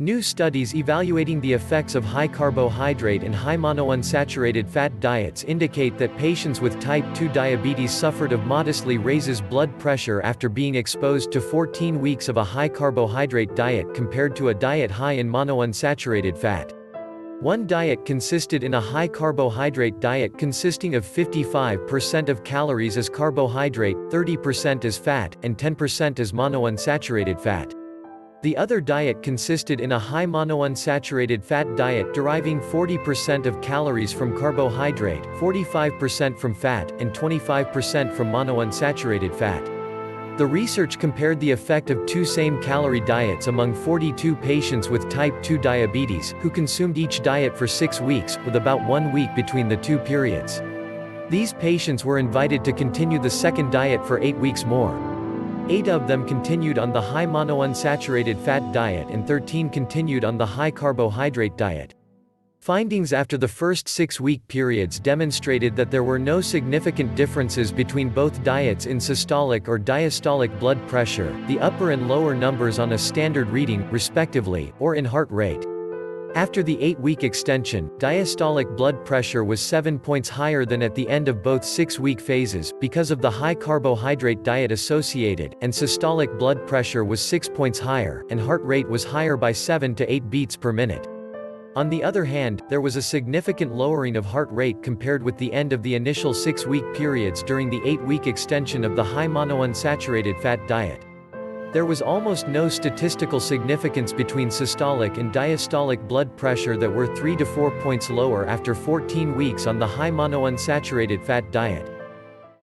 New studies evaluating the effects of high carbohydrate and high monounsaturated fat diets indicate that patients with type 2 diabetes suffered of modestly raises blood pressure after being exposed to 14 weeks of a high carbohydrate diet compared to a diet high in monounsaturated fat. One diet consisted in a high carbohydrate diet consisting of 55% of calories as carbohydrate, 30% as fat, and 10% as monounsaturated fat. The other diet consisted in a high monounsaturated fat diet deriving 40% of calories from carbohydrate, 45% from fat, and 25% from monounsaturated fat. The research compared the effect of two same-calorie diets among 42 patients with type 2 diabetes, who consumed each diet for 6 weeks, with about 1 week between the two periods. These patients were invited to continue the second diet for 8 weeks more. 8 of them continued on the high monounsaturated fat diet and 13 continued on the high carbohydrate diet. Findings after the first 6-week periods demonstrated that there were no significant differences between both diets in systolic or diastolic blood pressure, the upper and lower numbers on a standard reading, respectively, or in heart rate. After the 8-week extension, diastolic blood pressure was 7 points higher than at the end of both 6-week phases, because of the high carbohydrate diet associated, and systolic blood pressure was 6 points higher, and heart rate was higher by 7 to 8 beats per minute. On the other hand, there was a significant lowering of heart rate compared with the end of the initial 6-week periods during the 8-week extension of the high monounsaturated fat diet. There was almost no statistical significance between systolic and diastolic blood pressure that were 3 to 4 points lower after 14 weeks on the high monounsaturated fat diet.